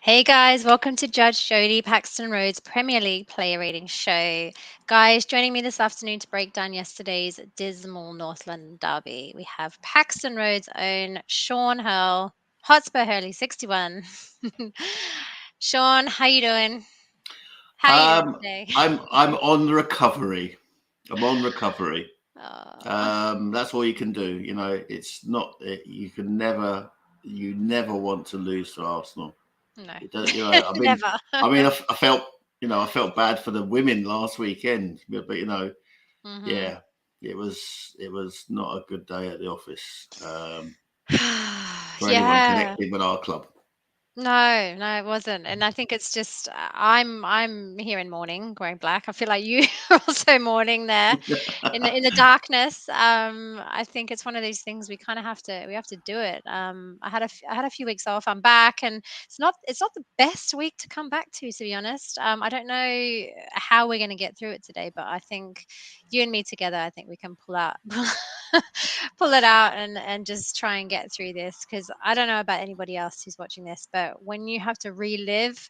Hey guys, welcome to Judge Jodi Paxton Road's Premier League Player Ratings show. Guys, joining me this afternoon to break down yesterday's dismal North London derby, we have Paxton Road's own Sean Hurl, Hotspur Hurley 61. Sean, how you doing? How you doing Um, today? I'm on recovery. I'm on recovery. Oh, That's all you can do. It's not. You never want to lose to Arsenal. no, It does. never. I felt. I felt bad for the women last weekend, but hmm yeah, it was not a good day at the office for anyone Yeah. connected with our club. No, no, it wasn't, and I think it's just I'm here in mourning, wearing black. I feel like you are also mourning there in the darkness. I think it's one of these things we have to do it. I had a few weeks off. I'm back, and it's not the best week to come back to be honest. I don't know how we're going to get through it today, but I think you and me together, I think we can pull out pull it out and just try and get through this because I don't know about anybody else who's watching this, but when you have to relive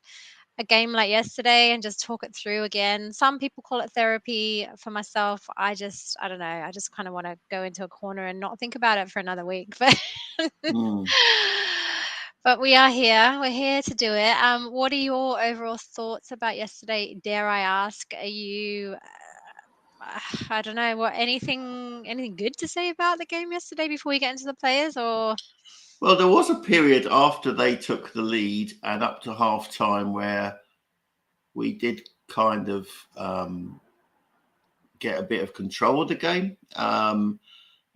a game like yesterday and just talk it through again, some people call it therapy. For myself, I don't know, I just kind of want to go into a corner and not think about it for another week. But Mm. but we are here. We're here to do it. What are your overall thoughts about yesterday? Dare I ask? Are you I don't know what anything good to say about the game yesterday before we get into the players or Well, there was a period after they took the lead and up to half time where we did kind of get a bit of control of the game.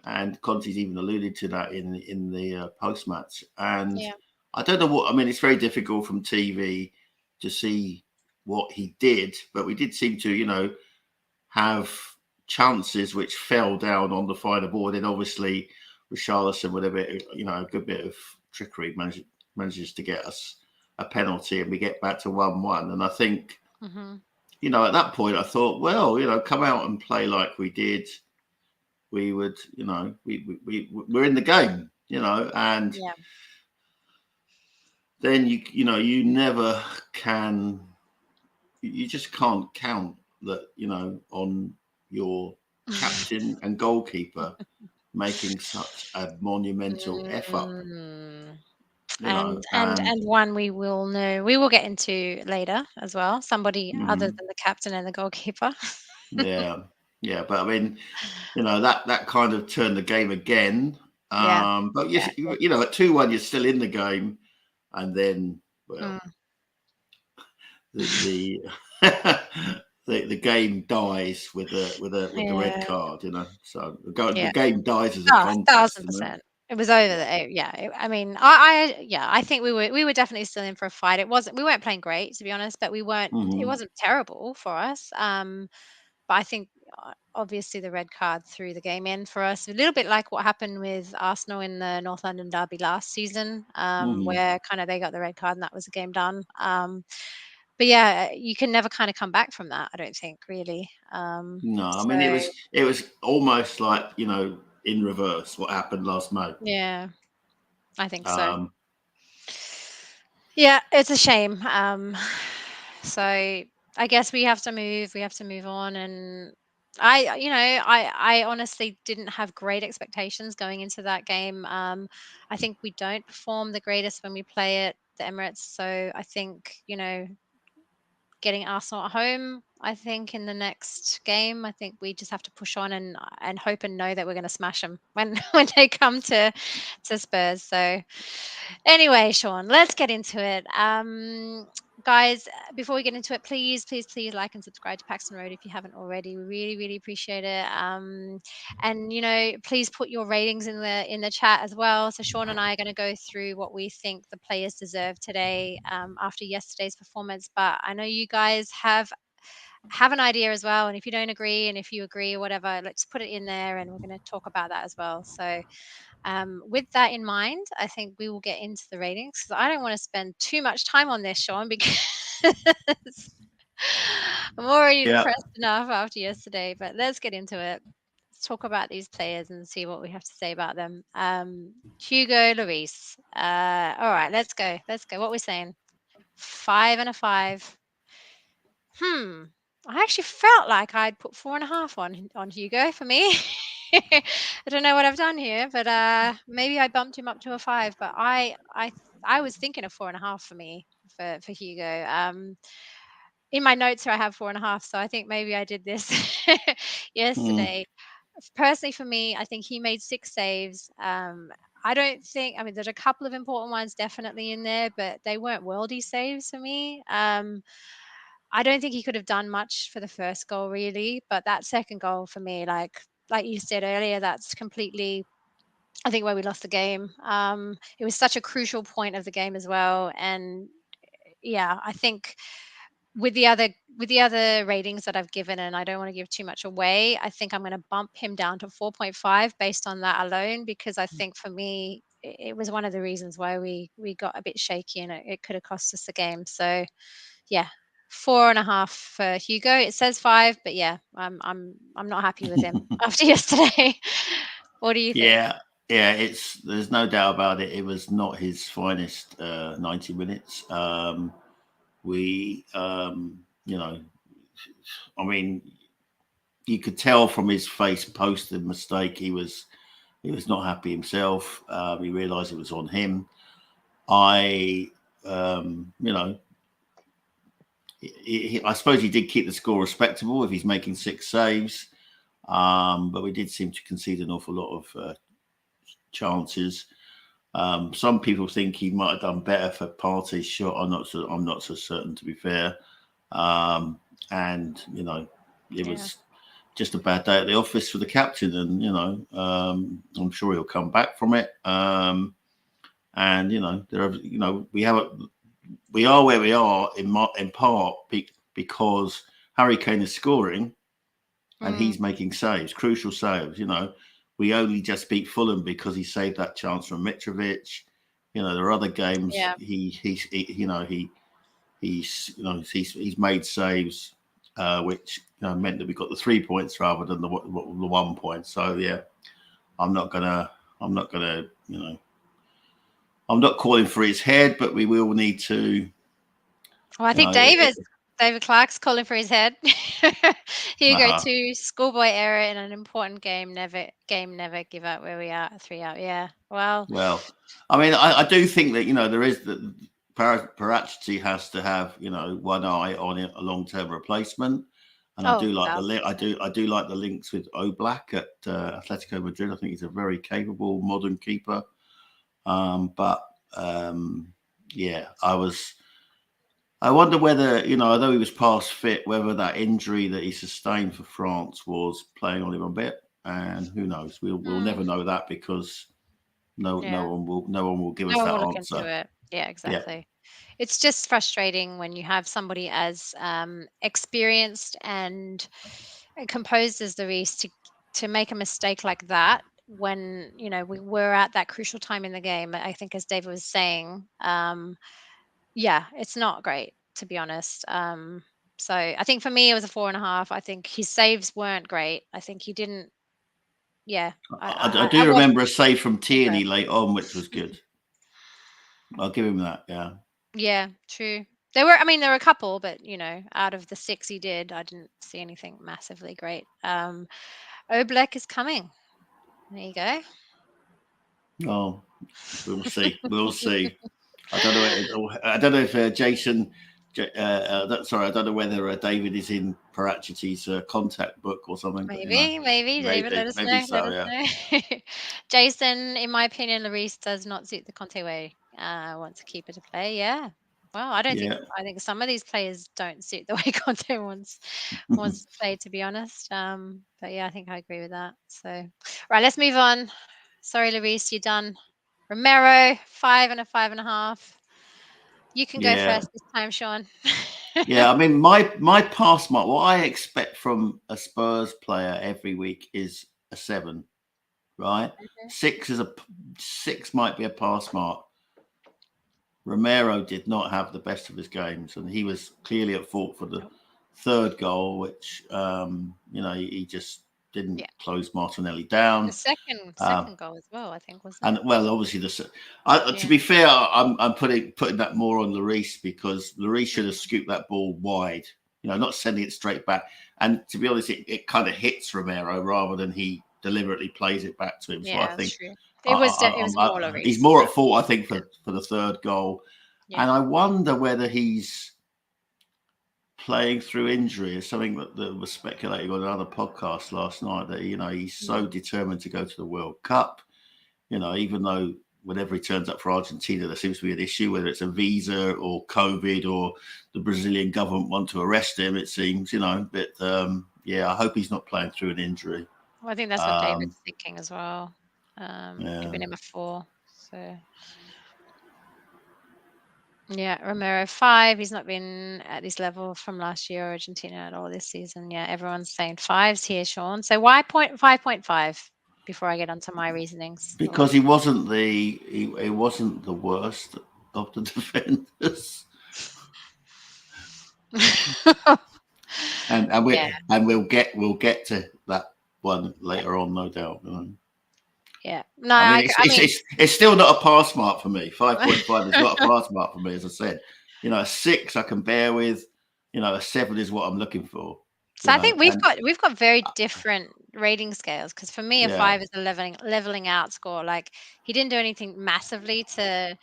And Conte's even alluded to that in the post match. And yeah. I don't know what I mean. It's very difficult from TV to see what he did, but we did seem to, have chances which fell down on the final board. And obviously, Richarlison with a good bit of trickery manages to get us a penalty, and we get back to 1-1. And I think, Mhm. at that point, I thought, well, come out and play like we did. We would, we're in the game, and Yeah. then you never can, you just can't count that, on your captain and goalkeeper making such a monumental effort, Mm. you And know, and and and one we will get into later as well, somebody other mhm, than the captain and the goalkeeper. yeah, yeah. But I mean, that kind of turned the game again. Yeah, But yeah, it at 2-1, you're still in the game, and then, well, did. the the game dies with the red Yeah, card. So the yeah. game dies as a Oh, contest. 1000%. It was over Yeah. yeah, I mean, I think we were definitely still in for a fight. We weren't playing great, to be honest, but it Hmm. wasn't terrible for us. But I think, obviously the red card threw the game in for us, a little bit like what happened with Arsenal in the North London derby last season, Hmm. where kind of they got the red card and that was the game done. But yeah, you can never kind of come back from that, I don't think, really. No, I mean So it was almost like in reverse what happened last May. yeah, I think so. Um, Yeah, it's a shame. So I guess we have to move on, and I honestly didn't have great expectations going into that game. I think we don't perform the greatest when we play at the Emirates, so I think, getting Arsenal at home, I think in the next game, I think we just have to push on and hope and know that we're going to smash them when when they come to Spurs. So anyway, Sean, let's get into it. Guys, before we get into it, please, please, please like and subscribe to Paxton Road if you haven't already. We really, really appreciate it. And please put your ratings in the chat as well. So Sean and I are going to go through what we think the players deserve today, after yesterday's performance. But I know you guys have an idea as well. And if you don't agree, and if you agree or whatever, let's put it in there, and we're going to talk about that as well. So with that in mind, I think we will get into the ratings because I don't want to spend too much time on this, Sean, because I'm already yeah, depressed enough after yesterday. But let's get into it. Let's talk about these players and see what we have to say about them. Hugo Luis. All right, let's go. Let's go. What we're saying. 5 and a 5. I actually felt like I'd put 4.5 on Hugo for me. I don't know what I've done here, but maybe I bumped him up to a 5. But I was thinking of 4.5 for me for Hugo. In my notes here, I have 4.5, so I think maybe I did this yesterday. Personally, for me, I think he made 6 saves. I don't think. I mean, there's a couple of important ones definitely in there, but they weren't worldy saves for me. I don't think he could have done much for the first goal, really. But that second goal for me, like you said earlier, that's completely, I think, where we lost the game. It was such a crucial point of the game as well, and yeah, I think with the other ratings that I've given, and I don't want to give too much away, I think I'm going to bump him down to 4.5 based on that alone, because I think for me it was one of the reasons why we got a bit shaky, and it could have cost us the game. So yeah, 4.5 for Hugo. It says 5, but yeah, I'm not happy with him after yesterday. What do you think? Yeah, yeah. There's no doubt about it. It was not his finest 90 minutes. We, you know, I mean, you could tell from his face post the mistake he was not happy himself. He realised it was on him. I, you know, I suppose he did keep the score respectable if he's making 6 saves, but we did seem to concede an awful lot of chances. Some people think he might have done better for Partey's shot. I'm not so certain, to be fair. And you know, it Yeah. was just a bad day at the office for the captain, and you know, I'm sure he'll come back from it. And you know, we are where we are in part because Harry Kane is scoring and he's making saves, crucial saves. You know, we only just beat Fulham because he saved that chance from Mitrovic. You know, there are other games Yeah. he's made saves, which meant that we got the 3 points rather than the 1 point. So yeah, I'm not gonna, I'm not calling for his head, but we will need to. Well, I think David Clark's calling for his head. Hugo Uh-huh. 2, schoolboy error in an important game. Never give up where we are. 3 out. Yeah. Well. Well, I mean, I do think that there is that Paratici has to have one eye on a long-term replacement, and I do Oh, like I 1,000%. do like the links with Oblak at Atletico Madrid. I think he's a very capable modern keeper. But yeah, I wonder whether although he was past fit, whether that injury that he sustained for France was playing on him a bit, and who knows? We'll never know that because. No Yeah. one will give No us one that will look into answer. it. Yeah, Yeah. exactly. It's just frustrating when you have somebody as experienced and composed as Luis to make a mistake like that when we were at that crucial time in the game. I think, as David was saying, yeah, it's not great, to be honest. So I think for me it was a 4.5. I think his saves weren't great. I think he didn't. Yeah, I I do wasn't remember a save from Tierney impressed. late on, which was good. I'll give him that. Yeah. Yeah, true. There were a couple, but out of the 6 he did, I didn't see anything massively great. Oblak is coming. There you go. Oh, we'll see. We'll see. I don't know. I don't know if Jason. Sorry, I don't know whether David is in Parachiti's contact book or something. But Maybe David, let us maybe know. Let so. us Yeah. know. Jason, in my opinion, Lloris does not suit the Conte way. Wants a keeper to play. Yeah. Well, Yeah. I think some of these players don't suit the way Conte wants to play, to be honest. But yeah, I think I agree with that. So, right, let's move on. Sorry, Lloris, you're done. Romero, 5 and a 5.5. You can go Yeah. first this time, Sean. Yeah, I mean, my pass mark. What I expect from a Spurs player every week is a 7, right? Mhm. 6 might be a pass mark. Romero did not have the best of his games, and he was clearly at fault for the third goal, which he just didn't Yeah. close Martinelli The down. second goal as well, I think, wasn't And it? well, obviously, to Yeah. be fair, I'm putting that more on Lloris, because Lloris should have Mm. scooped that ball wide, not sending it straight back. And to be honest, it kind of hits Romero rather than he deliberately plays it back to him. So I Yeah, that's think true. It was more he's Lloris, more but at fault, I think, for the third goal. yeah. And I wonder whether he's playing through injury is something that was speculating on another podcast last night, that he's so Mm. determined to go to the World Cup, even though whenever he turns up for Argentina there seems to be an issue, whether it's a visa or COVID or the Brazilian government want to arrest him, it seems, but I hope he's not playing through an injury. Well, I think that's what um David's thinking as well. yeah Giving him a 4. So yeah, Romero 5. He's not been at this level from last year, Argentina, at all this season. Yeah, everyone's saying 5s here, Sean. So why 5.5? Before I get onto my reasonings. because he wasn't the worst of the defenders. And Yeah, we'll get to that one later on, no doubt. yeah. No, I mean, I mean, it's still not a pass mark for me. 5.5 is not a pass mark for me, as I said. A 6 I can bear with. A 7 is what I'm looking for. so I think we've And got very different rating scales, because for me a yeah, 5 is a leveling out score. Like, he didn't do anything massively to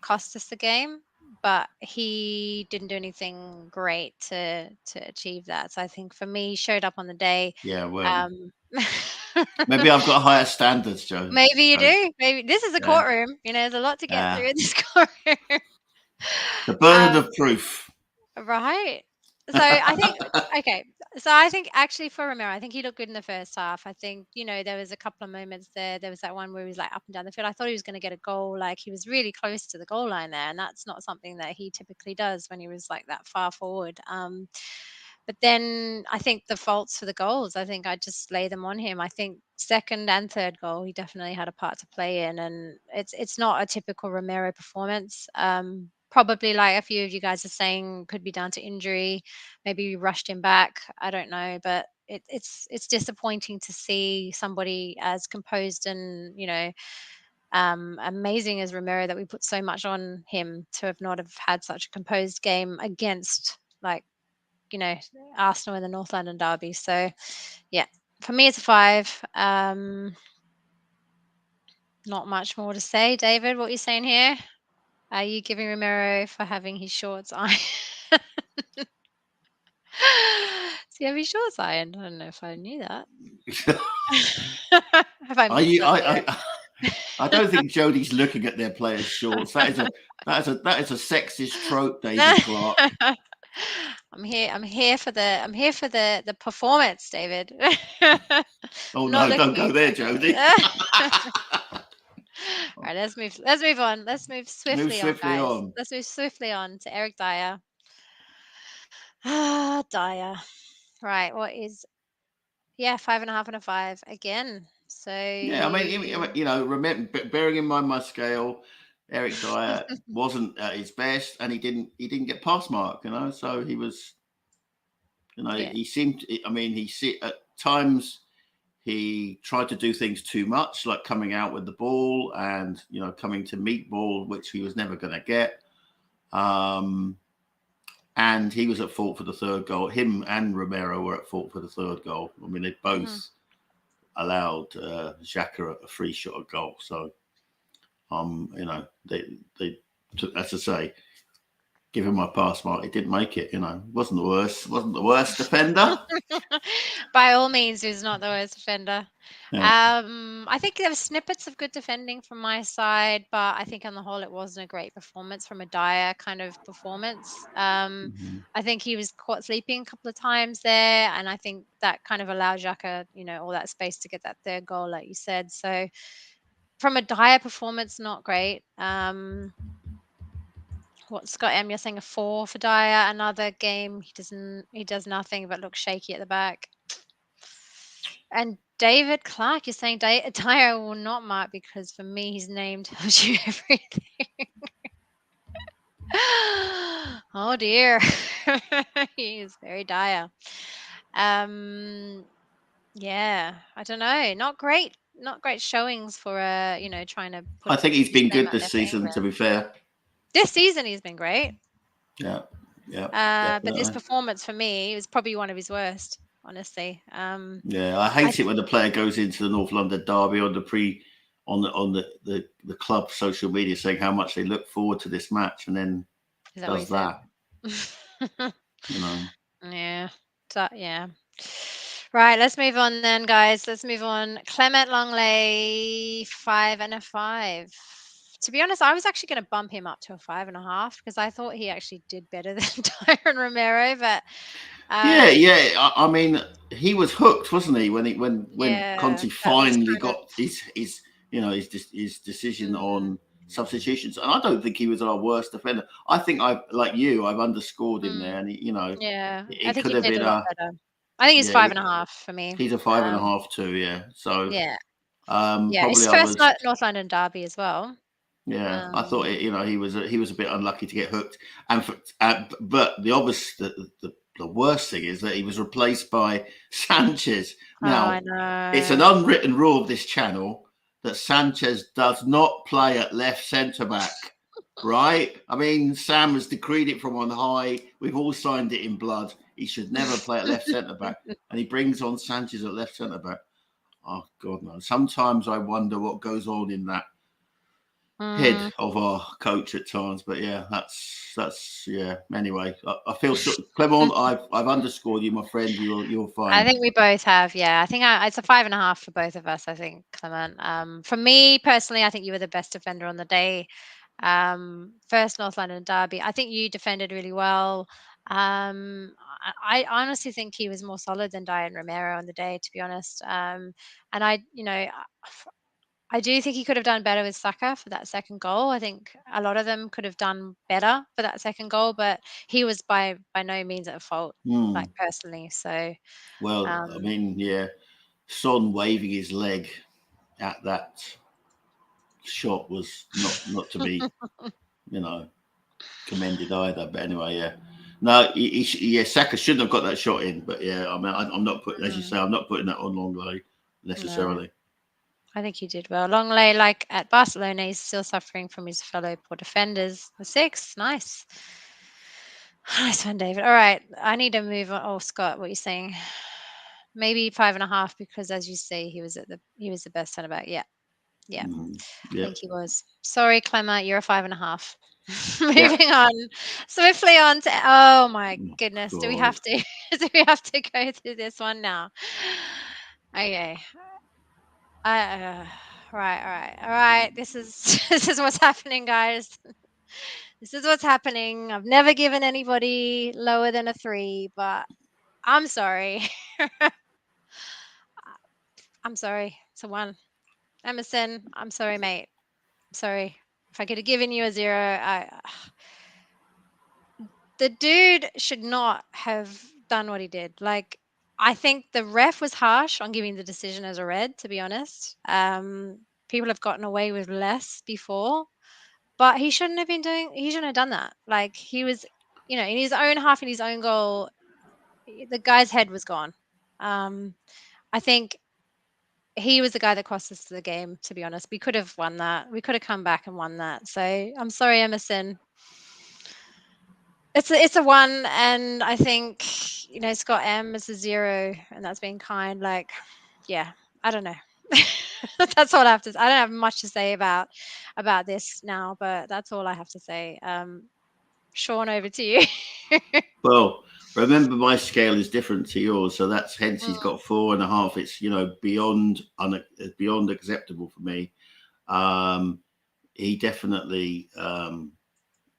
cost us the game, but he didn't do anything great to achieve that. So I think for me, he showed up on the day. yeah. Well, Um, maybe I've got higher standards, Joe. maybe you do. Maybe this is a Yeah, courtroom. There's a lot to get yeah. through in this courtroom. The burden um, of proof. Right. So I think okay. So I think actually for Romero, I think he looked good in the first half. I think, there was a couple of moments there. There was that one where he was like up and down the field. I thought he was going to get a goal. Like, he was really close to the goal line there, and that's not something that he typically does when he was like that far forward. But then I think the faults for the goals, I think I just lay them on him. I think second and third goal, he definitely had a part to play in, and it's not a typical Romero performance. Probably, like a few of you guys are saying, could be down to injury. Maybe we rushed him back. I don't know, but it's disappointing to see somebody as composed and amazing as Romero, that we put so much on him, to have not have had such a composed game against, like, you know, Arsenal in the North London derby. So yeah, for me it's a 5. Not much more to say. David, what are you saying here? Are you giving Romero for having his shorts ironed? Does he have his shorts ironed? I don't know if I knew that. Have I Are missed you? that there? I don't think Jodie's looking at their players' shorts. That is a sexist trope, David Clark. I'm here for the performance, David. Oh Not no, don't looking go there, exactly. Jodie. All right, let's move on. Let's move Move swiftly on, swiftly guys. on. Let's move swiftly on to Eric Dyer. Dyer. Right, what is 5.5 and a 5 again. So Yeah, I mean, remember, bearing in mind my scale, Eric Dyer wasn't at his best, and he didn't get pass mark. So he was, yeah. he seemed. I mean, at times he tried to do things too much, like coming out with the ball and coming to meet ball, which he was never going to get. And he was at fault for the third goal. Him and Romero were at fault for the third goal. I mean, they both allowed Xhaka a free shot at goal. So, they as I say, give him my pass mark. He didn't make it. Wasn't the worst defender. By all means, who's not the worst defender. Yeah. I think there were snippets of good defending from my side, but I think on the whole it wasn't a great performance from a Dyer kind of performance. I think he was caught sleeping a couple of times there, and I think that kind of allowed Xhaka, all that space to get that third goal, like you said. So from a Dyer performance, not great. What, Scott M? You're saying a 4 for Dyer. Another game he does nothing but look shaky at the back. And David Clark, you're saying Dyer will not mark, because for me his name tells you everything. Oh dear. He is very Dyer. Yeah, I don't know. Not great showings for trying to I think he's push been them good out this there for season, to England. be fair. This season he's been great. Yeah, yeah, But this definitely. performance for me was probably one of his worst, honestly. Yeah, I I hate it when the player goes into the North London derby on the club social media saying how much they look forward to this match, and then Is that what he does said? that. You know. Yeah. So, yeah. Right, let's move on then, guys. Let's move on. Clement Longley, 5.5. To be honest, I was actually going to bump him up to a 5.5 because I thought he actually did better than Dyer Romero. But Yeah, um, yeah. I mean, he was hooked, wasn't he? When yeah, Conte that was finally kind of. got his decision Mm, on substitutions, and I don't think he was our worst defender. I think I've underscored him there, mm, and yeah, I it think could he have did been a lot a better. I think he's yeah. 5.5 for me. He's a five and a half too. Yeah, so Yeah, yeah, probably his I first was. North London derby as well. Yeah, I thought Um, he was a bit unlucky to get hooked, and but the worst thing is that he was replaced by Sanchez. oh, I Now, it's an know. unwritten rule of this channel that Sanchez does not play at left centre back. Right? I mean, Sam has decreed it from on high. We've all signed it in blood. He should never play at left centre back, and he brings on Sanchez at left centre back. Oh God, no! Sometimes I wonder what goes on in that head Mm. of our coach at times. But yeah, that's yeah. Anyway, I feel so, Clement. I've underscored you, my friend. You're I fine. think we both have, yeah. I think it's a 5.5 for both of us, I think, Clement. For me personally, I think you were the best defender on the day. First North London derby. I think you defended really well. I honestly think he was more solid than Dyer Romero on the day, to be honest. And I do think he could have done better with Saka for that second goal. I think a lot of them could have done better for that second goal, but he was by no means at fault, like Hmm. personally. So Well, I um, mean, yeah, Son waving his leg at that shot was not to be, you know, commended either. But anyway, yeah. No, yeah, Saka shouldn't have got that shot in. But yeah, I mean, I'm not putting, as you mm, say, I'm not putting that on Longley no, necessarily. I think he did well. Longley, like at Barcelona, he's still suffering from his fellow poor defenders. A 6, nice. Nice one, David. All right, I need to move on. Oh, Scott, what are you saying? Maybe 5.5 because, as you say, he was the best centre back. Yeah, yeah. Mm, I yeah, think he was. Sorry, Clement, you're a 5.5. yeah. Moving on swiftly on to. Oh my Oh, goodness, do we God. have to? Do we have to go through this one now? Okay. Right, all right, all right. This is this is what's happening, guys. This is what's happening. I've never given anybody lower than a 3, but I'm sorry. I'm sorry. It's a 1. Emerson, I'm sorry, mate. Sorry. If I could have given you a 0, the dude should not have done what he did. Like, I think the ref was harsh on giving the decision as a red, to be honest. People have gotten away with less before, but he shouldn't have done that. Like, he was, in his own half, in his own goal, the guy's head was gone. Um, I think he was the guy that cost us the game, to be honest. We could have won that. We could have come back and won that. So I'm sorry, Emerson. It's a 1, and I think, Scott M is a 0, and that's being kind. Like, yeah, I don't know. That's all I have to. I don't have much to say about this now, but that's all I have to say. Sean, over to you. Well, remember my scale is different to yours, so that's hence he's Mm, got 4.5. It's beyond acceptable for me. Um, he definitely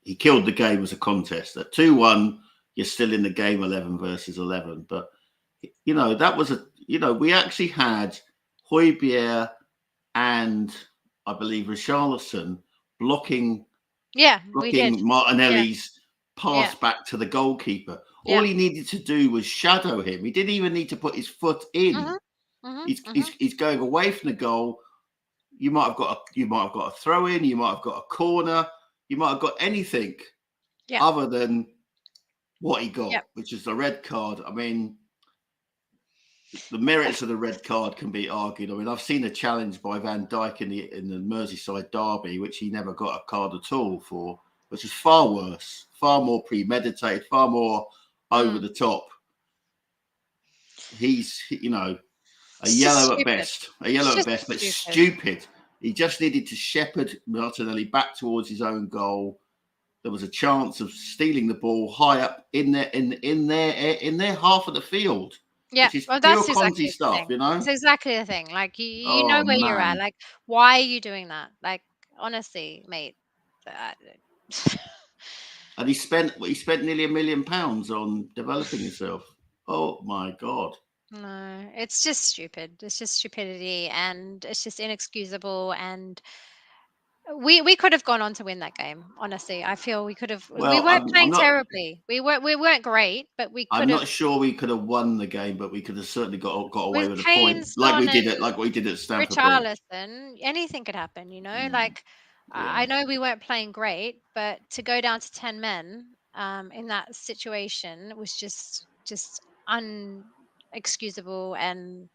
he killed the game as a contest. At 2-1, you're still in the game 11 versus 11. But that was we actually had Højbjerg and I believe Richarlison blocking yeah, we did. blocking Yeah, Martinelli's yeah, pass back to the goalkeeper. All yeah. he needed to do was shadow him. He didn't even need to put his foot in. Mhm, mhm, He's mhm. he's, he's going away from the goal. You might have got a throw in. You might have got a corner. You might have got anything Yeah, other than what he yeah. got, which is the red card. I mean, the merits of the red card can be argued. I mean, I've seen a challenge by Van Dijk in the Merseyside derby, which he never got a card at all for, which is far worse, far more premeditated, far more over the top. He's, you know, a yellow at best, but stupid. He just needed to shepherd Martinelli back towards his own goal. There was a chance of stealing the ball high up in their half of the field. Yeah, Which is well, pure that's Conti exactly the stuff, thing. you know. It's exactly the thing. Like you know Oh where you're at. man! Like, why are you doing that? Like, honestly, mate. And he spent nearly £1 million on developing himself. Oh my god! No, it's just stupid. It's just stupidity, and it's just inexcusable. And we could have gone on to win that game. Honestly, I feel we could have. We Well, weren't I'm playing not. terribly. We weren't great, but we I'm could have. not sure we could have won the game, but we could have certainly got away With with a point, Kane, like we Son, did and at Stamford Bridge. Richarlison, anything could happen, Mm, Like, I yeah. know we weren't playing great, but to go down to 10 men in that situation was just unexcusable. And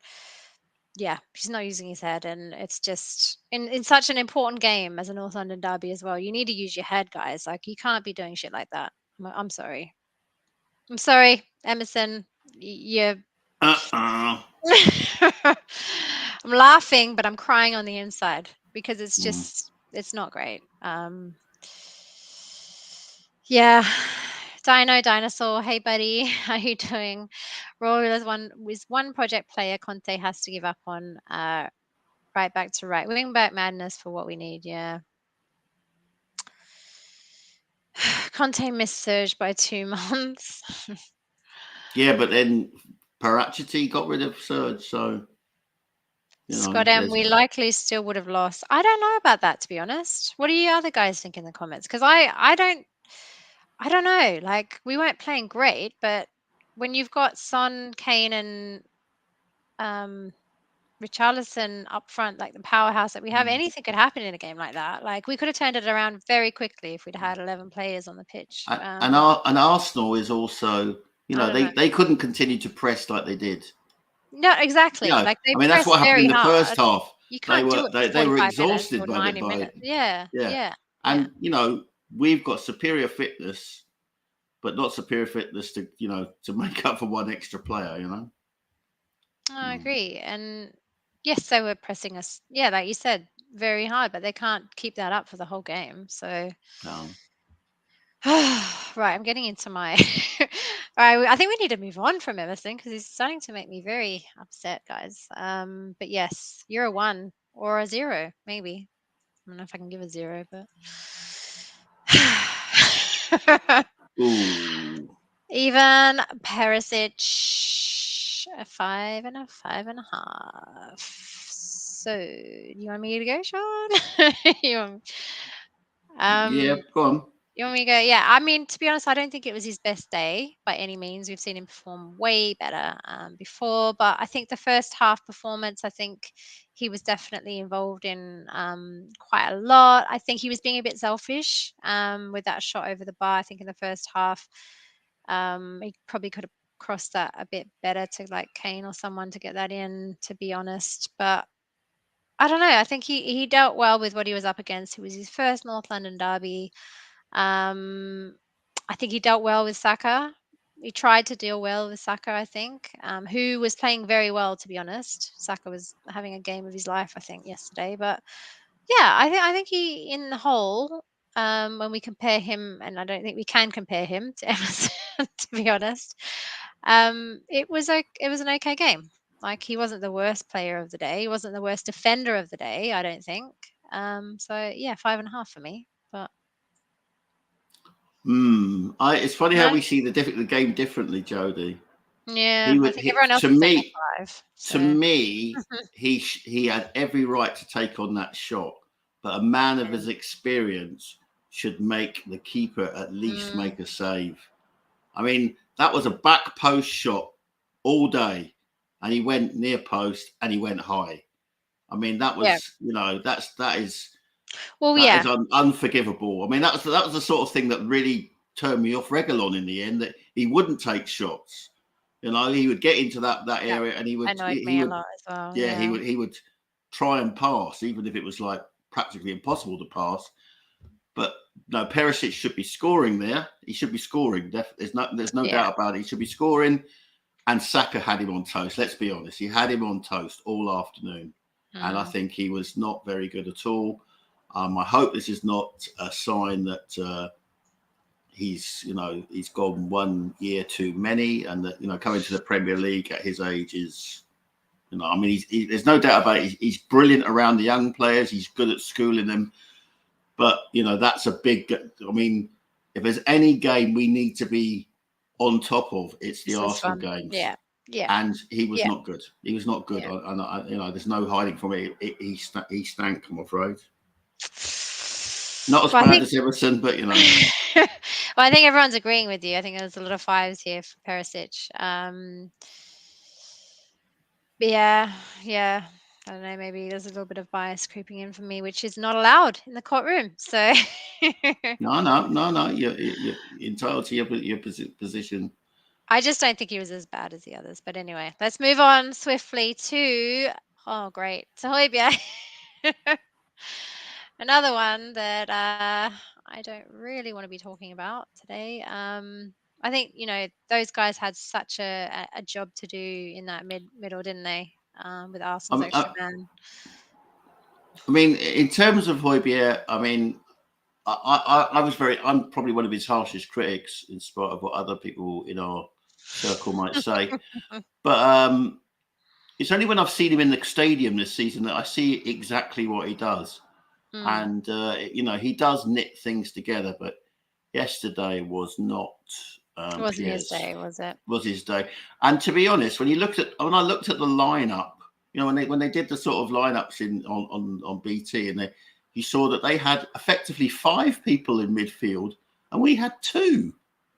yeah, he's not using his head, and it's just in such an important game as a North London derby as well. You need to use your head, guys. Like, you can't be doing shit like that. I'm sorry. I'm sorry, Emerson. You're Uh-uh. I'm laughing, but I'm crying on the inside because it's Mm. just it's not great. Yeah. Dino Dinosaur, hey buddy, how you doing? Royal is one project player Conte has to give up on. Right back to right wing back madness for what we need. Yeah. Conte missed Surge by 2 months. Yeah, but then Parachity got rid of Serge, so Scott M, we likely still would have lost. I don't know about that, to be honest. What do you other guys think in the comments? Because I don't know. Like, we weren't playing great, but when you've got Son, Kane, and Richarlison up front, like the powerhouse that we have, anything could happen in a game like that. Like, we could have turned it around very quickly if we'd had 11 players on the pitch. and Arsenal is also, I don't know. they couldn't continue to press like they did. No, exactly. Like, they I mean, that's pressed what happened in very the first hard. half. You They can't do were it for they were 45 minutes exhausted or by 90 minutes. Yeah. And we've got superior fitness, but not superior fitness to to make up for one extra player. I agree. And yes, they were pressing us, yeah, like you said, very hard, but they can't keep that up for the whole game. So right, I'm getting into my right, I think we need to move on from Emerson because he's starting to make me very upset, guys. But yes, you're a 1 or a 0, maybe. I don't know if I can give a 0, but Ooh. even Perisic, a 5 and a 5.5. So, you want me to go, Sean? you want, Yeah, go on. You want me to go? Yeah, I mean, to be honest, I don't think it was his best day by any means. We've seen him perform way better before, but I think the first half performance, I think he was definitely involved in quite a lot. I think he was being a bit selfish with that shot over the bar. I think in the first half, he probably could have crossed that a bit better to like Kane or someone to get that in, to be honest. But I don't know. I think he dealt well with what he was up against. It was his first North London derby. I think he dealt well with Saka. He tried to deal well with Saka, I think, who was playing very well, to be honest. Saka was having a game of his life, I think, yesterday. But yeah, I think he, in the whole, when we compare him, and I don't think we can compare him to Emerson, to be honest. It was an okay game. Like, he wasn't the worst player of the day. He wasn't the worst defender of the day, I don't think. So yeah, 5.5 for me. But It's funny how no, we see the game differently, Jodi. yeah, I think everyone else To is saying me, a 5. So he had every right to take on that shot, but a man of his experience should make the keeper at least make a save. I mean, that was a back post shot all day, and he went near post and he went high. I mean, that was that is unforgivable. I mean, that was the sort of thing that really turned me off Reguilon in the end, that he wouldn't take shots. You know, he would get into that That area, and he annoyed me a would lot as well, yeah, yeah. he would try and pass, even if it was like practically impossible to pass. But no, Perisic should be scoring there. He should be scoring. There's no Yeah. doubt about it. He should be scoring. And Saka had him on toast. Let's be honest. He had him on toast all afternoon. And I Mm. think he was not very good at all. I hope this is not a sign that he's gone 1 year too many, and that coming to the Premier League at his age is, I mean, there's no doubt about it. He's brilliant around the young players. He's good at schooling them. But, that's a big, I mean, if there's any game we need to be on top of, it's the This is Arsenal fun. games. Yeah. Yeah. And he was Yeah. not good. He was not good. Yeah. And there's no hiding from it. He stank, I'm afraid. Not as bad as Everton, but, Well, I think everyone's agreeing with you. I think there's a lot of fives here for Perisic. But yeah. I don't know, maybe there's a little bit of bias creeping in for me, which is not allowed in the courtroom. So no. You're entitled to your position. I just don't think he was as bad as the others. But anyway, let's move on swiftly to great. So Højbjerg. Another one that I don't really want to be talking about today. I think those guys had such a job to do in that middle, didn't they? With Arsenal's extra man. I mean, in terms of Højbjerg, I mean, I'm probably one of his harshest critics, in spite of what other people in our circle might say. But it's only when I've seen him in the stadium this season that I see exactly what he does. And, he does knit things together. But yesterday was not. It wasn't his day, was it? Was his day. And to be honest, when I looked at the lineup, when they did the sort of lineups on BT, and you saw that they had effectively 5 people in midfield, and we had 2.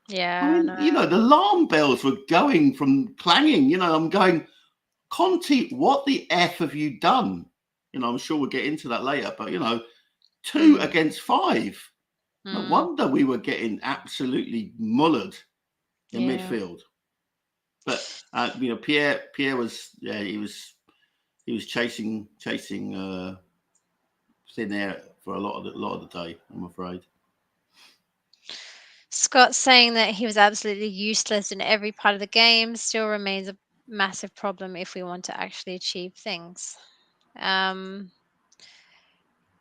Yeah, I mean, the alarm bells were clanging. I'm going, Conte, what the F have you done? I'm sure we'll get into that later, but 2 against 5. No wonder we were getting absolutely mullered in midfield. But Pierre was he was chasing thin air for a lot of the day, I'm afraid. Scott saying that he was absolutely useless in every part of the game still remains a massive problem if we want to actually achieve things.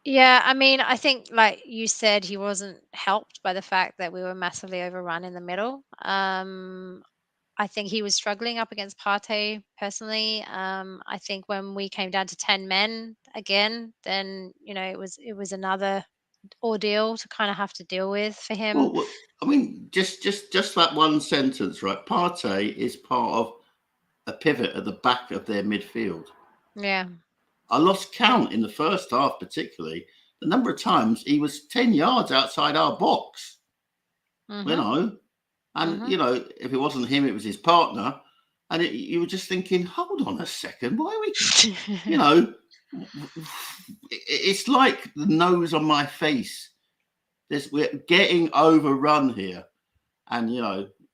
Yeah, I mean, I think, like you said, he wasn't helped by the fact that we were massively overrun in the middle. I think he was struggling up against Partey personally. I think when we came down to 10 men again, then it was another ordeal to kind of have to deal with for him. Well, I mean, just that one sentence, right? Partey is part of a pivot at the back of their midfield. Yeah. I lost count in the first half, particularly the number of times he was 10 yards outside our box. Mm-hmm. And if it wasn't him, it was his partner, and you were just thinking, hold on a second, why are we? It's like the nose on my face. We're getting overrun here, and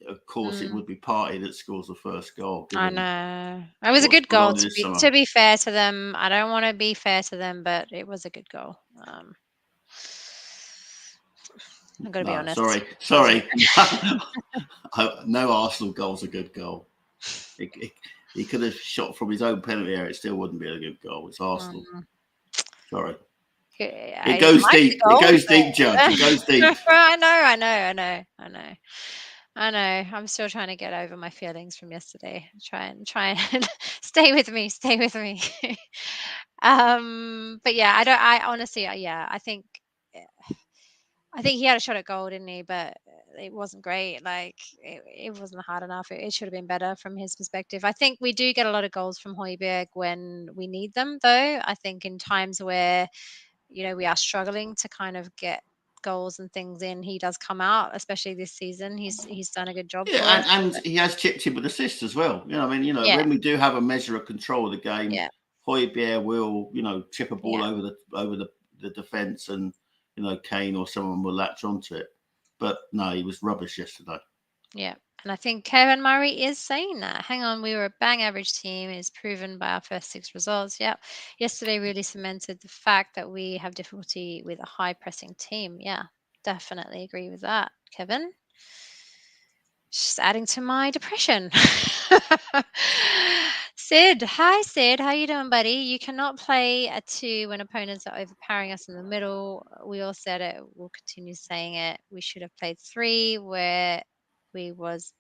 of course, it would be Partey that scores the first goal. I know. It was a good goal, to be fair to them. I don't want to be fair to them, but it was a good goal. I'm going to be honest. Sorry. No Arsenal goal's a good goal. He could have shot from his own penalty area. It still wouldn't be a good goal. It's Arsenal. Sorry. It goes deep. It goes deep, Judge. It goes deep. I know. I'm still trying to get over my feelings from yesterday. Try and stay with me. But yeah, I honestly, yeah, I think he had a shot at goal, didn't he? But it wasn't great. Like it wasn't hard enough. It should have been better from his perspective. I think we do get a lot of goals from Højbjerg when we need them, though. I think in times where we are struggling to kind of get goals and things in, he does come out, especially this season. He's done a good job for us. And he has chipped in with assists as well. When we do have a measure of control of the game, Højbjerg will, chip a ball over the defence, and Kane or someone will latch onto it. But no, he was rubbish yesterday. Yeah. And I think Kevin Murray is saying that. Hang on, we were a bang average team, is proven by our first 6 results. Yeah. Yesterday really cemented the fact that we have difficulty with a high pressing team. Yeah. Definitely agree with that, Kevin. Just adding to my depression. Sid, hi Sid, how you doing, buddy? You cannot play a 2 when opponents are overpowering us in the middle. We all said it. We'll continue saying it. We should have played 3. Where was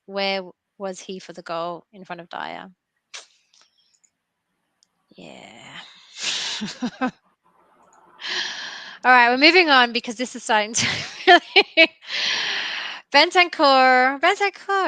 he for the goal in front of Dyer? Yeah. All right, we're moving on because this is starting to really. Bentancur,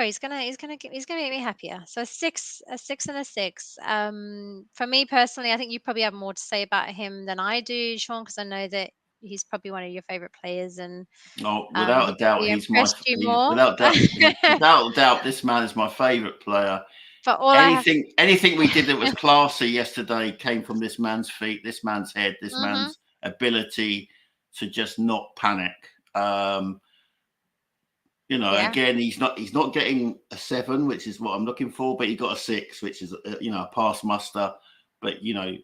he's gonna make me happier. So a six and a six. For me personally, I think you probably have more to say about him than I do, Sean, because I know that he's probably one of your favorite players, and Oh, without he a doubt, probably he's my impressed you more. without a doubt, this man is my favourite player. But all I have. Anything we did that was classy yesterday came from this man's feet, this man's head, this Mhm. man's ability to just not panic. Yeah. Again, he's not getting a 7, which is what I'm looking for, but he got a 6, which is a pass muster. But the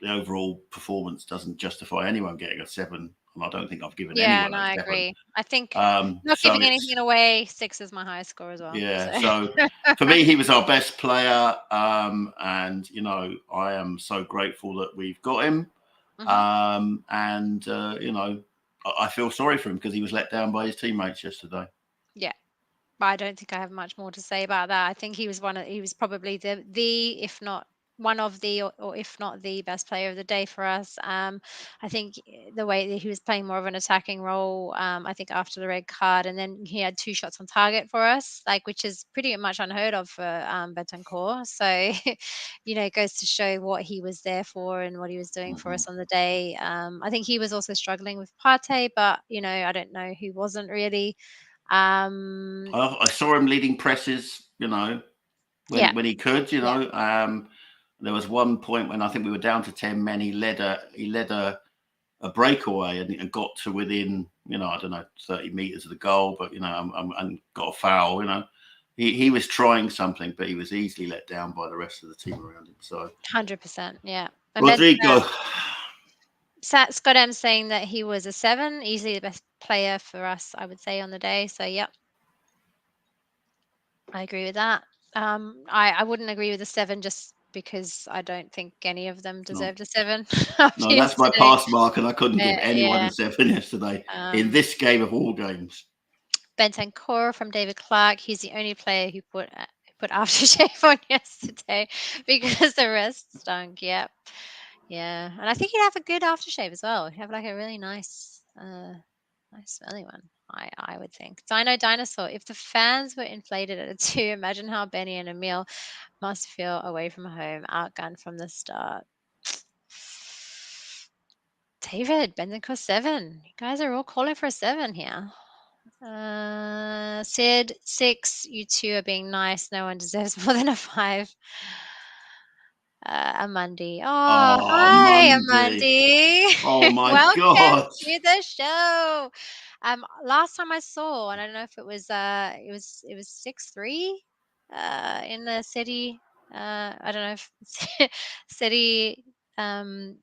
overall performance doesn't justify anyone getting a 7, and I don't think I've given Yeah, anyone no, a I 7. agree. I think not So giving it's anything away, 6 is my highest score as well. yeah. So. So for me, he was our best player, and I am so grateful that we've got him. Mhm. And I feel sorry for him because he was let down by his teammates yesterday. Yeah. But I don't think I have much more to say about that. I think he was probably the if not one of the or if not the best player of the day for us. I think the way that he was playing more of an attacking role, I think after the red card, and then he had 2 shots on target for us, like which is pretty much unheard of for Betancourt. So, it goes to show what he was there for and what he was doing for Mm-hmm. us on the day. I think he was also struggling with Partey, but I don't know who wasn't really. Um, I saw him leading presses, yeah, when he could, yeah, there was one point when I think we were down to 10 men. He led a breakaway and got to within, I don't know, 30 meters of the goal, but and got a foul. He was trying something, but he was easily let down by the rest of the team around him. So 100%, yeah. And then Rodrigo, Scott M saying that he was a 7, easily the best player for us, I would say, on the day. So, yep, I agree with that. I wouldn't agree with the 7 just because I don't think any of them no, deserved a 7 after no, that's my yesterday. pass mark, and I couldn't give anyone Yeah. a 7 yesterday in Um, this game of all games. Bentancur from David Clark. He's the only player who put aftershave on yesterday because the rest stunk. Yep. Yeah, and I think he'd have a good aftershave as well. He'd have like a really nice smelling one. I would think. Dino Dinosaur. If the fans were inflated at a 2, imagine how Benny and Emil must feel away from home, outgunned from the start. David, Bendico 7. You guys are all calling for a 7 here. Sid 6. You two are being nice. No one deserves more than a 5. Amandi. Oh, Oh, hi, Monday. Amandi. Oh, my Welcome God. to the show. Last time I saw, and I don't know if it was 6-3 in the city. I don't know if city Manu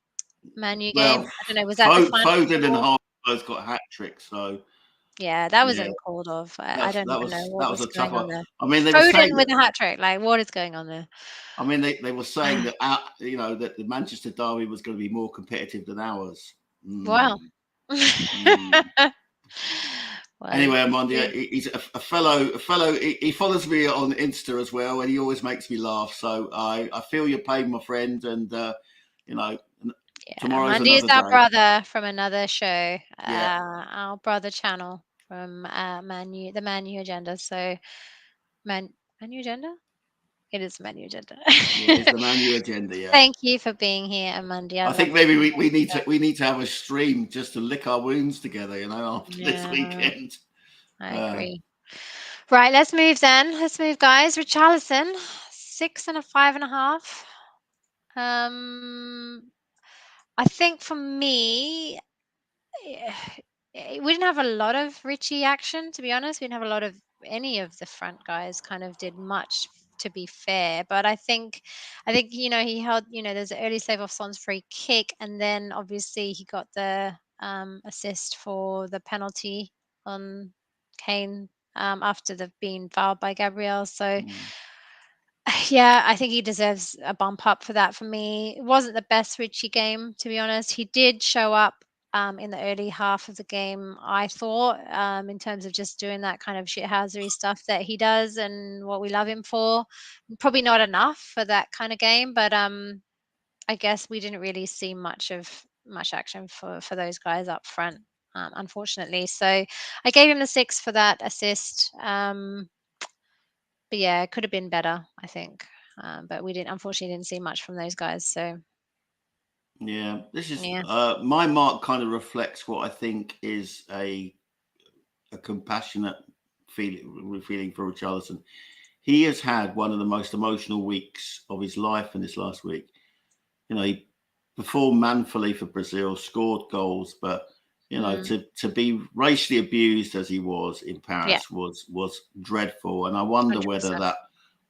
game. Well, I don't know. Was that the final Foden and score? Hart both got hat tricks, so Yeah, that was yeah, uncalled of. I don't even know what that was was a tough going on one. there. I mean, they were saying Foden with that. a hat trick. Like, what is going on there? I mean, they were saying that that the Manchester derby was going to be more competitive than ours. Wow. Mm, mm. Well, you Anyway, can Amandia, see. he's a fellow. He follows me on Insta as well, and he always makes me laugh. So I feel your pain, my friend, and you know, Yeah, tomorrow's Mandy is another our day. brother from another show, Yeah, our brother channel from the Manu Agenda. So, Man Manu Agenda? It is Manu Agenda. yeah, it's the Manu agenda. Yeah. Thank you for being here, Amandi. I I love think maybe you. we need to have a stream just to lick our wounds together, after this Yeah, weekend. I Uh, agree. Right, let's move then. Let's move, guys. Richarlison, 6 and a 5.5. Um, I think for me, eh, we didn't have a lot of Richie action, to be honest. We didn't have a lot of any of the front guys kind of did much, to be fair. But I think he held, there's an early save off Son's free kick, and then obviously he got the assist for the penalty on Kane after they've been fouled by Gabriel. So Mm. yeah, I think he deserves a bump up for that. For me, it wasn't the best Richie game, to be honest. He did show up in the early half of the game, I thought, in terms of just doing that kind of shithousery stuff that he does and what we love him for. Probably not enough for that kind of game, but I guess we didn't really see much action for those guys up front, unfortunately. So I gave him the 6 for that assist. But yeah, it could have been better, I think. But we unfortunately didn't see much from those guys. So Yeah, this is yeah. my mark. Kind of reflects what I think is a compassionate feeling for Richarlison. He has had one of the most emotional weeks of his life in this last week. He performed manfully for Brazil, scored goals, but Mm, to be racially abused as he was in yeah, Paris was dreadful, and I wonder whether 100%. that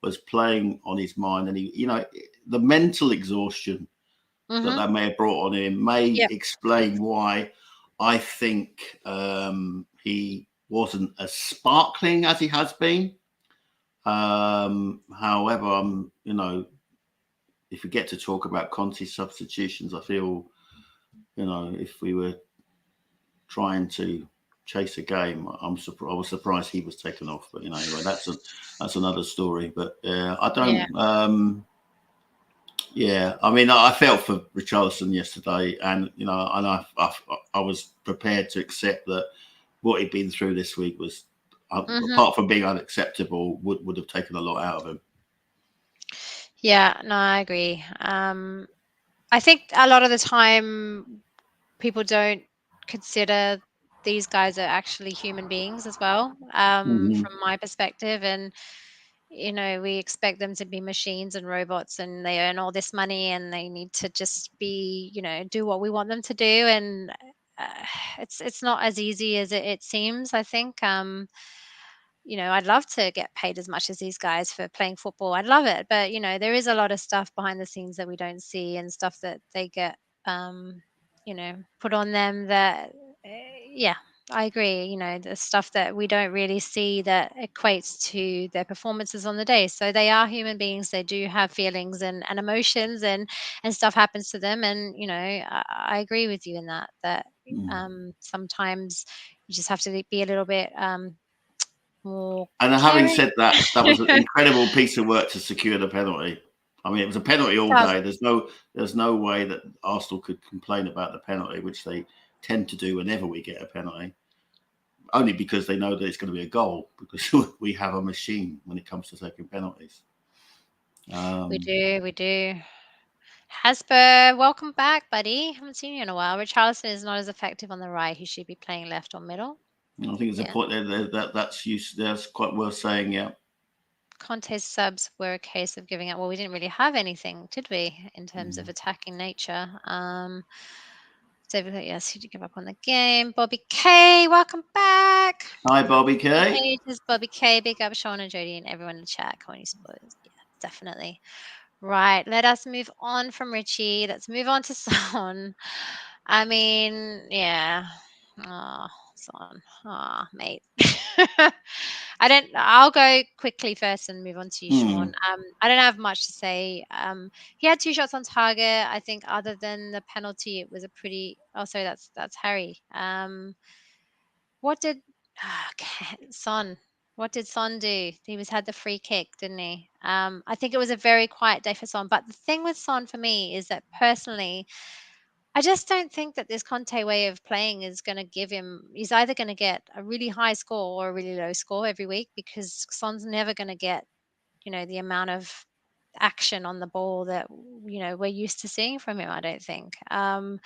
was playing on his mind, and the mental exhaustion Mhm. that may have brought on him may Yep. explain why I think he wasn't as sparkling as he has been. However, if we get to talk about Conte's substitutions, I feel, if we were trying to chase a game, I was surprised he was taken off. But anyway, that's another story. But I Yeah. don't. Yeah, I mean, I felt for Richarlison yesterday, and I was prepared to accept that what he'd been through this week was, Mhm. apart from being unacceptable, would have taken a lot out of him. Yeah, no, I agree. I think a lot of the time people don't consider these guys are actually human beings as well, Mm-hmm. from my perspective. And we expect them to be machines and robots, and they earn all this money, and they need to just be, do what we want them to do. And uh, it's not as easy as it seems, I think. I'd love to get paid as much as these guys for playing football. I'd love it. But, there is a lot of stuff behind the scenes that we don't see, and stuff that they get, put on them that, yeah, I agree. The stuff that we don't really see that equates to their performances on the day. So they are human beings. They do have feelings and emotions, and stuff happens to them. And, I agree with you in that Mm. sometimes you just have to be a little bit, more And having caring. said that, that was an incredible piece of work to secure the penalty. I mean, it was a penalty all day. Thousand. There's no way that Arsenal could complain about the penalty, which they tend to do whenever we get a penalty, only because they know that it's going to be a goal, because we have a machine when it comes to taking penalties. We Um, do, we do. Hotspur, welcome back, buddy. Haven't seen you in a while. Richarlison is not as effective on the right. He should be playing left or middle. I think there's a Yeah. point there that's quite worth saying. Yeah. Conte's subs were a case of giving up. Well, we didn't really have anything, did we, in terms of Mm. attacking nature? David, yes, he did give up on the game. Bobby K, welcome back. Hi, Bobby It's been K. ages. Bobby K, big up Sean and Jody and everyone in the chat. Coney Spurs. Yeah, definitely. Right, let us move on from Richie. Let's move on to Son. I mean, yeah. Oh, Son. Oh, mate. I'll go quickly first and move on to you, Sean. Mm. I don't have much to say. He had 2 shots on target. I think other than the penalty, it was a pretty, oh, sorry, that's Harry. What did Son? What did Son do? He had the free kick, didn't he? I think it was a very quiet day for Son. But the thing with Son for me is that personally, I just don't think that this Conte way of playing is going to give him. He's either going to get a really high score or a really low score every week, because Son's never going to get, the amount of action on the ball that, we're used to seeing from him. I don't think. I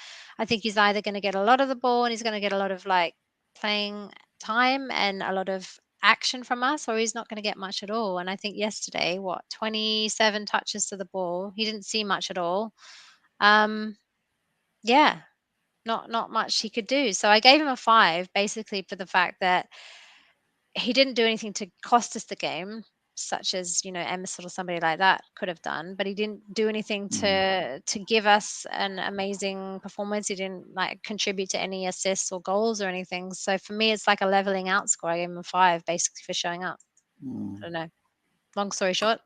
think he's either going to get a lot of the ball and he's going to get a lot of like playing time and a lot of action from us, or he's not going to get much at all. And I think yesterday, 27 touches to the ball, he didn't see much at all. Yeah, not much he could do. So I gave him a 5, basically, for the fact that he didn't do anything to cost us the game, such as Emerson or somebody like that could have done, but he didn't do anything Mm. to give us an amazing performance. He didn't like contribute to any assists or goals or anything. So for me, it's like a leveling out score. I gave him a 5 basically for showing up. Mm. I don't know. Long story short.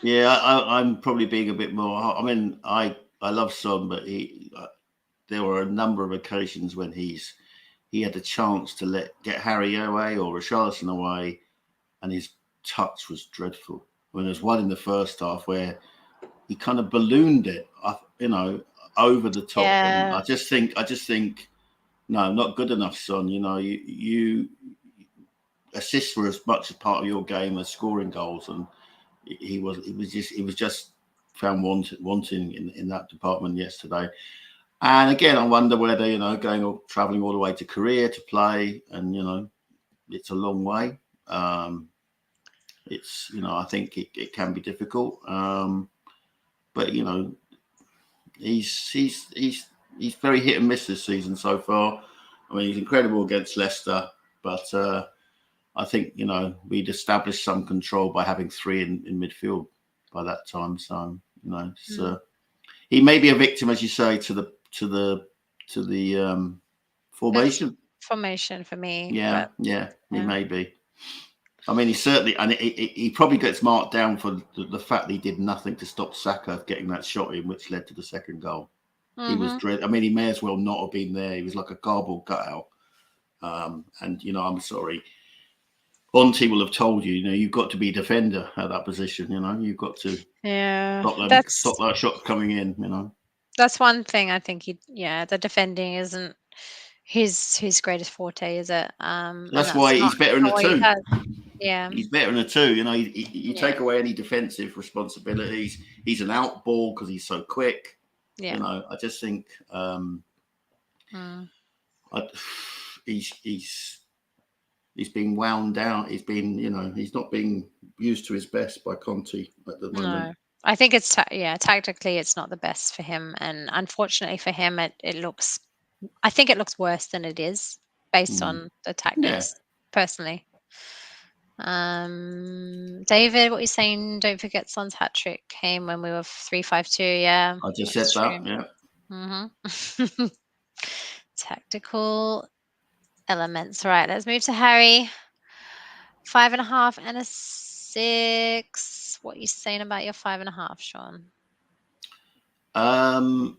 Yeah, I'm probably being a bit more. I mean, I love Son, but there were a number of occasions when he had a chance to get Harry away or Richarlison away, and his touch was dreadful. When there's one in the first half where he kind of ballooned it, over the top, and Yeah. I just think, no, not good enough, Son. You assists were as much a part of your game as scoring goals, and he was just found wanting in that department yesterday. And again, I wonder whether traveling all the way to Korea to play, and it's a long way. It's I think it can be difficult, but he's very hit and miss this season so far. I mean, he's incredible against Leicester, but I think we'd established some control by having 3 in midfield by that time. So he may be a victim, as you say, to the formation. Formation for me, Yeah, but yeah, he yeah. may be. I mean, he certainly, and he probably gets marked down for the fact that he did nothing to stop Saka getting that shot in, which led to the second goal. He was Mhm. dread. I mean, he may as well not have been there. He was like a cardboard cutout. And I'm sorry, Bonte will have told you, you've got to be a defender at that position. You've got to Yeah. stop that shot coming in. That's one thing I think the defending isn't his greatest forte, is it? And That's why he's better that's in not the what he two. has. Yeah. He's better in the two. You Yeah. take away any defensive responsibilities. He's an out ball because he's so quick. Yeah. I just think Mm. I, he's being wound down. He's been, he's not being used to his best by Conte at the moment. No. I think it's tactically it's not the best for him, and unfortunately for him it looks I think it looks worse than it is based Mm. on the Yeah, tactics personally. David, what you saying? Don't forget Son's hat trick came when we were 3-5-2. Yeah, I just said that's that. true. Yeah, Mhm. Tactical elements. Right, let's move to Harry. 5.5 and a 6. What you saying about your 5.5, Sean? um,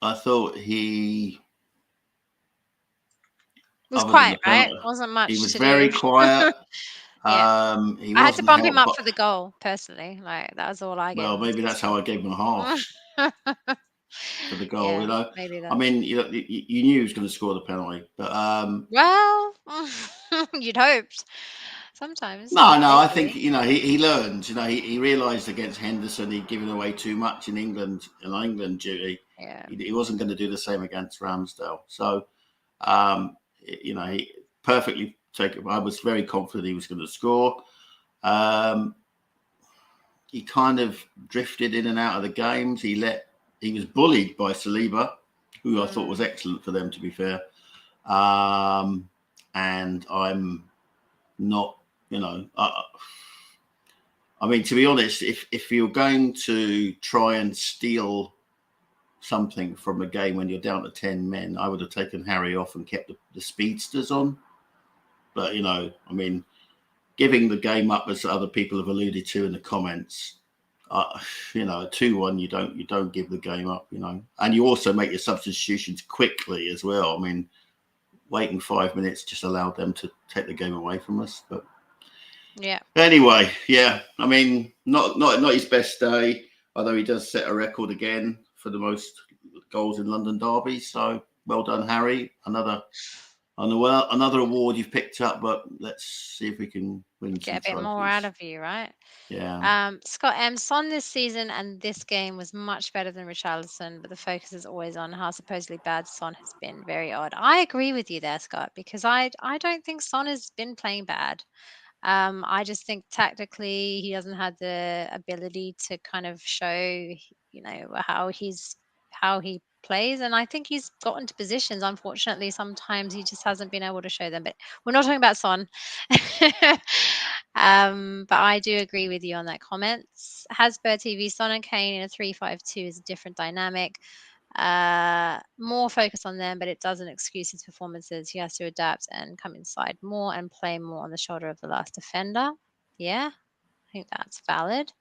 I thought It was other than quiet, the right? penalty, Wasn't he much was to do. very quiet. Yeah. He I had to wasn't bump him helped, up but for the goal, personally. Like, that was all I gave well, him, was maybe the that's how I gave him a half for the goal. Yeah, maybe I that. mean, you knew he was going to score the penalty, but Well, you'd hoped. Sometimes, no, I think occasionally. he learned. He realised against Henderson he'd given away too much in England duty. Yeah. He wasn't going to do the same against Ramsdale. So he perfectly taken. I was very confident he was going to score. Um, he kind of drifted in and out of the games. He was bullied by Saliba, who I thought was Mm. excellent for them, to be fair. And I'm not, I mean, to be honest, if you're going to try and steal something from a game when you're down to 10 men, I would have taken Harry off and kept the speedsters on. But, I mean, giving the game up, as other people have alluded to in the comments, 2-1, you don't give the game up, and you also make your substitutions quickly as well. I mean, waiting 5 minutes just allowed them to take the game away from us. But Yeah. anyway, yeah, I mean, not his best day, although he does set a record again for the most goals in London derbies. So well done, Harry. Another award you've picked up, but let's see if we can win Get some a bit more out trophies. of you, right? Yeah. Scott M. Son this season and this game was much better than Richarlison, but the focus is always on how supposedly bad Son has been. Very odd. I agree with you there, Scott, because I don't think Son has been playing bad. I just think tactically he doesn't have the ability to kind of show, how he plays, and I think he's gotten to positions. Unfortunately, sometimes he just hasn't been able to show them. But we're not talking about Son. But I do agree with you on that comment. Hotspur TV, Son and Kane in a 3-5-2 is a different dynamic. More focus on them, but it doesn't excuse his performances. He has to adapt and come inside more and play more on the shoulder of the last defender. Yeah, I think that's valid.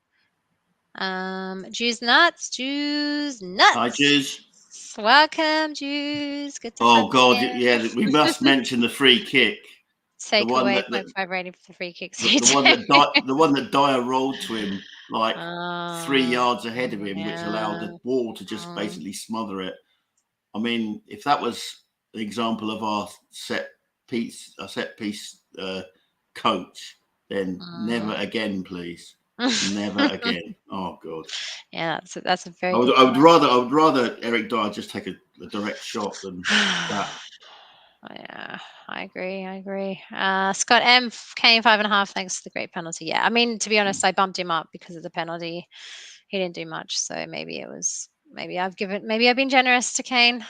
Juice Nuts, Juice Hi, Nuts. Jews. Welcome, Juice. Good to Oh have you God, yeah, we in. must mention the free kick. The Take one away that 0.5 rating for the free kick, the one CJ. that the one that Dyer rolled to him like 3 yards ahead of him, which allowed Yeah. the ball to just basically smother it. I mean, if that was an example of our set piece coach, then never again, please, never again. Oh God, Yeah, that's a very I would, good I would point. rather I would rather Eric Dyer just take a direct shot than that. Yeah, I agree. I agree. Scott M came 5.5. Thanks for the great penalty. Yeah, I mean, to be honest, I bumped him up because of the penalty. He didn't do much, so maybe I've been generous to Kane.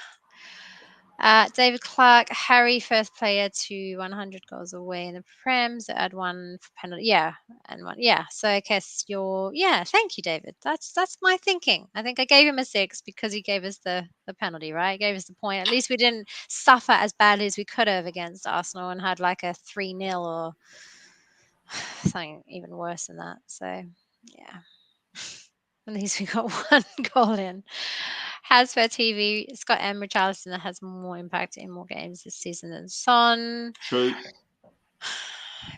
David Clark, Harry, first player to 100 goals away in the Prem. So add one for penalty. Yeah, and one. Yeah. So I guess yeah. Thank you, David. That's my thinking. I think I gave him a 6 because he gave us the penalty, right? He gave us the point. At least we didn't suffer as badly as we could have against Arsenal and had like a 3-0 or something even worse than that. So yeah. At least we got one goal in. Hotspur TV, Scott M. Richarlison has more impact in more games this season than Son. True.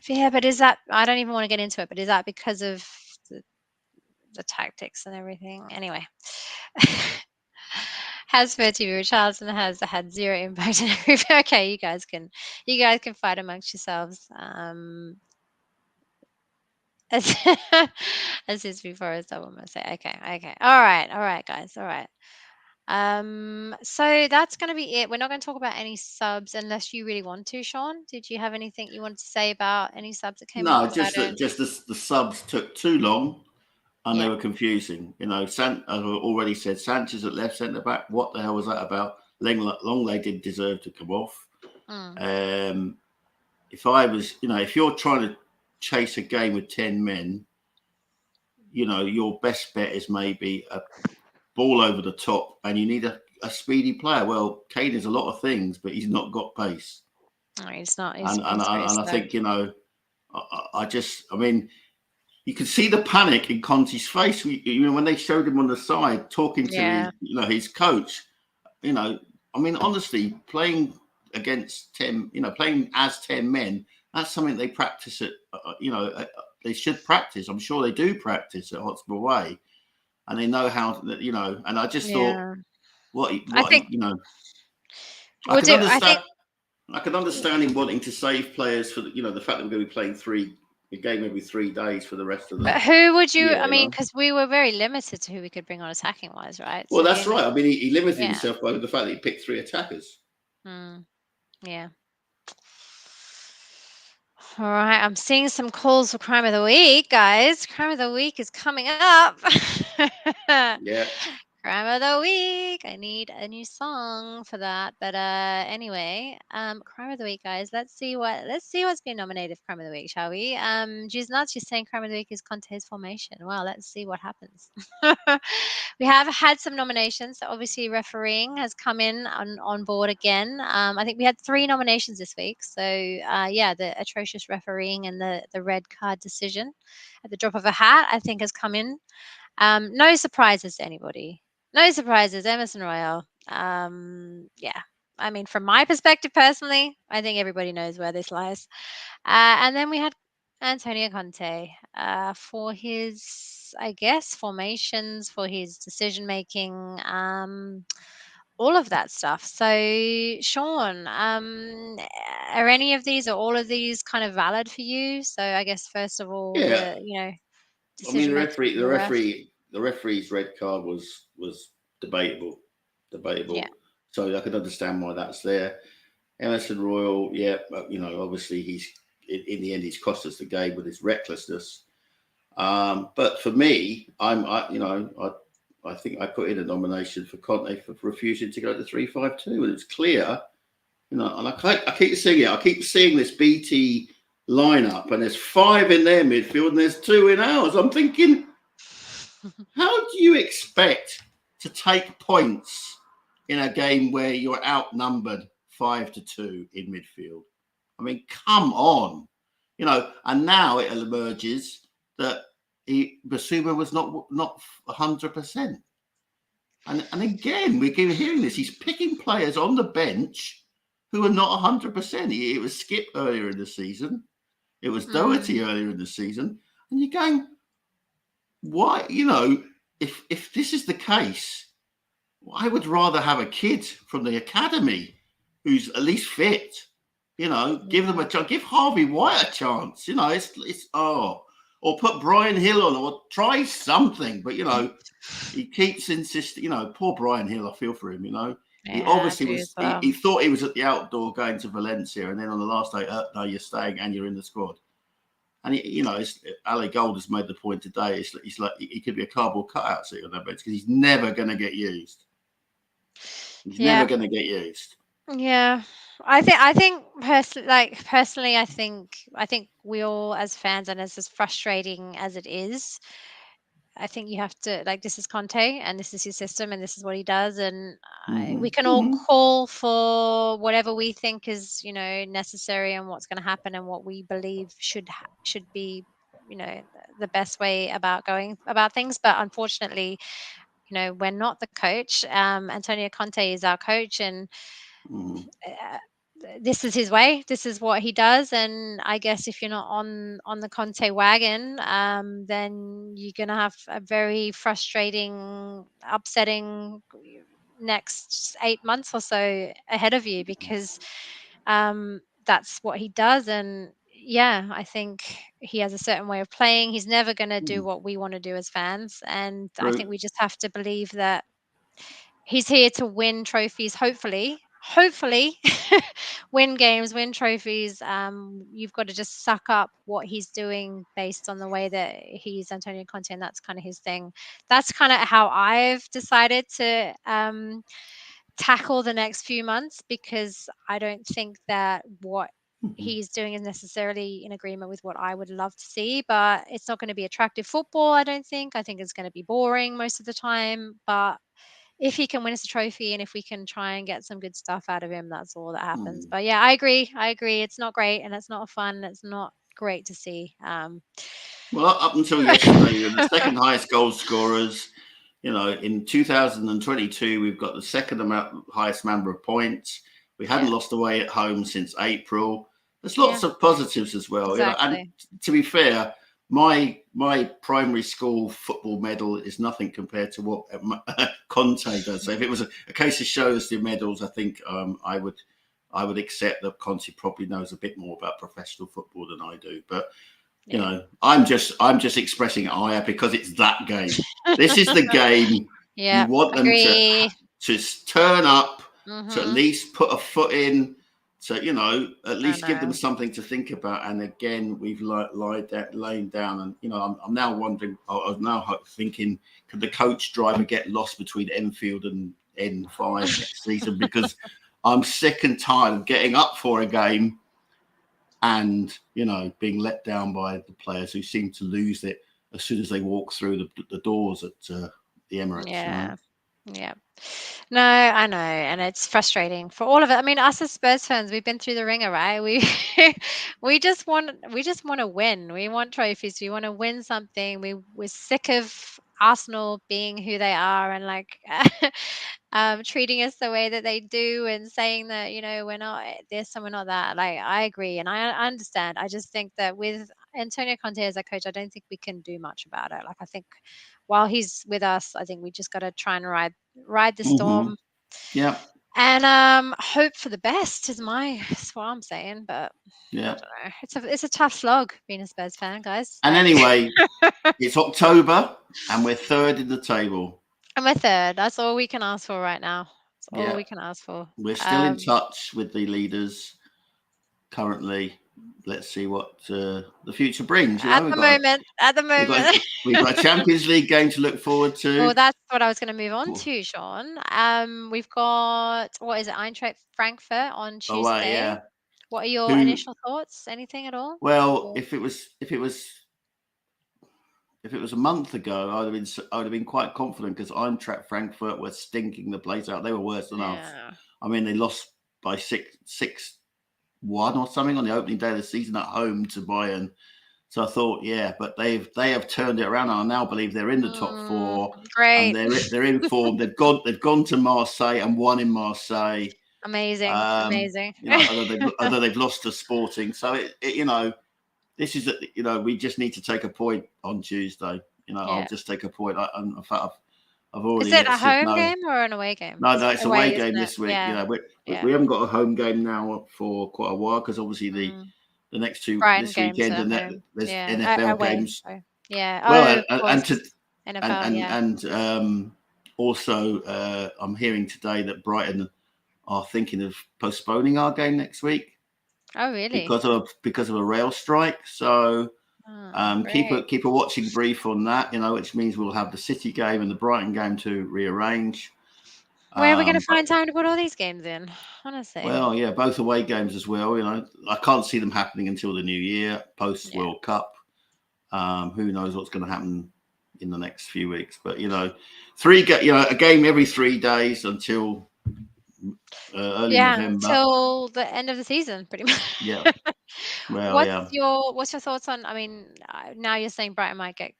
Yeah, but is that, I don't even want to get into it, but is that because of the tactics and everything? Anyway. Hotspur TV, Richarlison has had zero impact in every. Okay, you guys can fight amongst yourselves. As as is before as double must say. Okay. All right, guys. All right. So that's going to be it. We're not going to talk about any subs unless you really want to, Sean. Did you have anything you wanted to say about any subs that came on? No, just that the subs took too long and they Yeah. were confusing. You know, as I already said, Sanchez at left centre back. What the hell was that about? Longley did deserve to come off. Mm. If I was, if you're trying to chase a game with 10 men, your best bet is maybe a ball over the top and you need a speedy player. Well, Kane is a lot of things, but he's not got pace. No, he's not. And He's very I slow. think, I mean, you could see the panic in Conte's face. When they showed him on the side talking to his coach. I mean, honestly, playing against 10, playing as 10 men, that's something they practice at. They should practice. I'm sure they do practice at Hotspur Way, and they know how. And I just thought, I think I we'll can do. I understand. think. I can understand him wanting to save players for the fact that we're going to be playing a game every 3 days for the rest of the But who would you? year. I mean, because we were very limited to who we could bring on attacking wise, right? Well, So the that's only. right. I mean, he limited Yeah. himself by the fact that he picked 3 attackers. Yeah. All right, I'm seeing some calls for crime of the week, guys. Crime of the week is coming up. Yeah. Crime of the week. I need a new song for that. But anyway, crime of the week, guys. Let's see what's been nominated for crime of the week, shall we? Juice Nuts, you're saying crime of the week is Conte's formation. Well, let's see what happens. We have had some nominations. So obviously, refereeing has come in on board again. I think we had 3 nominations this week. So yeah, the atrocious refereeing and the red card decision at the drop of a hat, I think, has come in. No surprises to anybody. No surprises. Emerson Royal. Yeah. I mean, from my perspective personally, I think everybody knows where this lies. And then we had Antonio Conte for his, I guess, formations, for his decision making, all of that stuff. So, Sean, are any of these or all of these kind of valid for you? So, I guess first of all, Yeah. I mean, decision making from the ref. the referee's red card was debatable. Yeah. So I could understand why that's there. Emerson Royal, yeah, obviously he's in the end he's cost us the game with his recklessness. But for me, I think I put in a nomination for Conte for refusing to go to 3-5-2, and it's clear, you know. And I keep seeing it. I keep seeing this BT lineup, and there's 5 in their midfield, and there's 2 in ours. I'm thinking, how do you expect to take points in a game where you're outnumbered 5-2 in midfield? I mean, come on, you know. And now it emerges that Basuma was not 100%. And again, we keep hearing this. He's picking players on the bench who are not 100%. It was Skip earlier in the season. It was Doherty earlier in the season. And you're going, why? You know, if this is the case, I would rather have a kid from the academy who's at least fit. You know, give them a chance. Give Harvey White a chance. You know, or put Brian Hill on, or try something. But you know, he keeps insisting. You know, poor Brian Hill. I feel for him. You know, he obviously was. He thought he was at the outdoor going to Valencia, and then on the last day, no, you're staying and you're in the squad. And you know, Ali Gold has made the point today. He's like he could be a cardboard cutout sitting on that bench because he's never going to get used. He's never going to get used. Yeah. I think personally, I think we all as fans, and as frustrating as it is, I think you have to, like, this is Conte and this is his system and this is what he does, and we can all call for whatever we think is, you know, necessary, and what's going to happen, and what we believe should be, you know, the best way about going about things. But unfortunately, you know, we're not the coach. Antonio Conte is our coach, and this is his way. This is what he does. And I guess if you're not on the Conte wagon, then you're gonna have a very frustrating, upsetting next 8 months or so ahead of you, because that's what he does. And yeah, I think he has a certain way of playing. He's never going to do what we want to do as fans, and I think we just have to believe that he's here to win trophies, hopefully win games, win trophies. You've got to just suck up what he's doing based on the way that he's Antonio Conte, and that's kind of his thing. That's kind of how I've decided to tackle the next few months, because I don't think that what he's doing is necessarily in agreement with what I would love to see. But it's not going to be attractive football, I don't think. I think it's going to be boring most of the time. But if he can win us a trophy, and if we can try and get some good stuff out of him, that's all that happens. But yeah, I agree. It's not great, and it's not fun. It's not great to see. Well, up until yesterday, we were the second highest goal scorers. You know, in 2022, we've got the second highest number of points. We hadn't lost away at home since April. There's lots of positives as well. Exactly. You know, and to be fair, my primary school football medal is nothing compared to what Conte does. So if it was a case of show us the medals, I think I would accept that Conte probably knows a bit more about professional football than I do. But you know, I'm just expressing ire because it's that game. This is the game you want them to turn up, to at least put a foot in, to, you know, at least give them something to think about. And again, we've laid down, and you know, I'm now wondering. I'm now thinking, could the coach driver get lost between Enfield and N5 next season? Because I'm sick and tired of getting up for a game and, you know, being let down by the players who seem to lose it as soon as they walk through the doors at the Emirates. Yeah. You know? Yeah. No, I know, and it's frustrating for all of it. I mean, us as Spurs fans, we've been through the ringer, right? We just want to win. We want trophies. We want to win something. We're sick of Arsenal being who they are, and like treating us the way that they do, and saying that, you know, we're not this and we're not that. Like, I agree, and I understand. I just think that with Antonio Conte as a coach, I don't think we can do much about it. Like, I think while he's with us, I think we just got to try and ride the storm. Yeah. And hope for the best is what I'm saying. But yeah, I don't know. It's a tough slog being a Spurs fan, guys. And anyway, it's October and we're third in the table. And we're third. That's all we can ask for right now. That's all we can ask for. We're still in touch with the leaders currently. let's see what the future brings. You At know, the moment, at the we've got moment. we've got a Champions League game to look forward Well, to. that's what I was going to move on Oh, to, Sean. We've got, what is it, Eintracht Frankfurt on right, Tuesday. yeah. What are your Who? initial thoughts? Anything at all? Well, Or- if it was a month ago, I'd have been quite confident because Eintracht Frankfurt were stinking the place out. They were worse than us. Yeah. I mean, they lost by 6-1 or something on the opening day of the season at home to Bayern. So I thought, yeah, but they have turned it around, and I now believe they're in the top four, and Great. they're in form. They've gone to Marseille and won in Marseille. Amazing. Amazing. Although they've lost to Sporting, so this is we just need to take a point on Tuesday. I'll Yeah. just take a point. In fact, I've Is already it let a Sid home know. game or an away game? No, It's no, it's a away away, isn't game it? this week. Yeah. We, Yeah. we haven't got a home game now for quite a while because obviously Mm. the next two Brighton this games weekend at and home. there's Yeah. NFL Away. games. Sorry. Yeah. Oh, Well, of course. and NFL. and Yeah. and also I'm hearing today that Brighton are thinking of postponing our game next week Oh, really? because of a rail strike. So Oh, keep great. a watching brief on that. Which means we'll have the City game and the Brighton game to rearrange. Where are we going to But find time to put all these games in? Honestly. well, yeah, both away games as well. I can't see them happening until the new year, post Yeah. World Cup. Who knows what's going to happen in the next few weeks? But a game every 3 days until early Yeah, November. till the end of the season, pretty much. Yeah, well, What's yeah. your thoughts on? I mean, now you're saying Brighton might get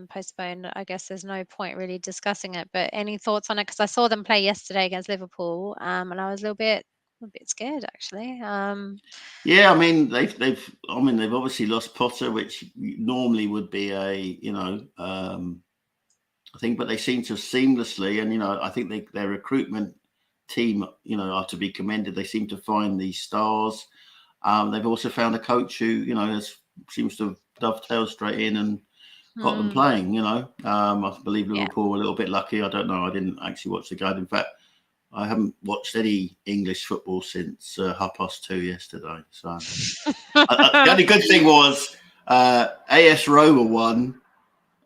postponed. I guess there's no point really discussing it. But any thoughts on it? Because I saw them play yesterday against Liverpool, and I was a bit scared actually. Yeah, I mean they've obviously lost Potter, which normally would be I think, but they seem to seamlessly, and I think their recruitment team, are to be commended. They seem to find these stars. They've also found a coach who, seems to have dovetailed straight in and got them Hmm, playing. I believe yeah. Liverpool were a little bit lucky. I don't know. I didn't actually watch the game. In fact, I haven't watched any English football since 2:30 yesterday. So the only good thing was AS Roma won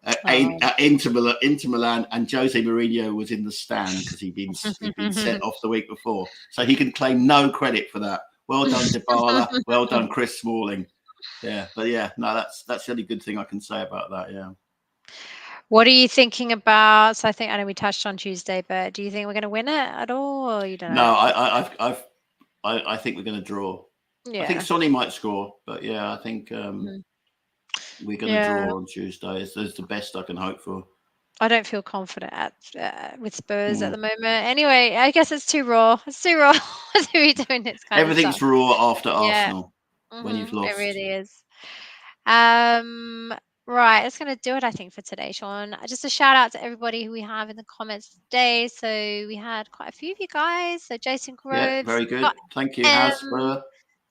Oh. at Inter Milan, and Jose Mourinho was in the stand because he'd been sent off the week before, so he can claim no credit for that. Well done, Dybala. Well done, Chris Smalling. Yeah, but yeah, no, that's the only good thing I can say about that. Yeah. What are you thinking about? So I know we touched on Tuesday, but do you think we're going to win it at all, or you don't No, know? I think we're going to draw. I think Yeah. Sonny might score, but yeah, I think Mhm. we're going to Yeah. draw on Tuesday. It's the best I can hope for. I don't feel confident with Spurs at Mm. the moment. Anyway, I guess it's too raw. It's too raw to be doing this kind of stuff. Everything's raw after Yeah. Arsenal when you've It lost. really is. Um, right, that's gonna do it, I think, for today, Sean. Just a shout out to everybody who we have in the comments today. So we had quite a few of you guys. So Jason Yeah, Groves, very good. Scott Thank you, M, Hotspur.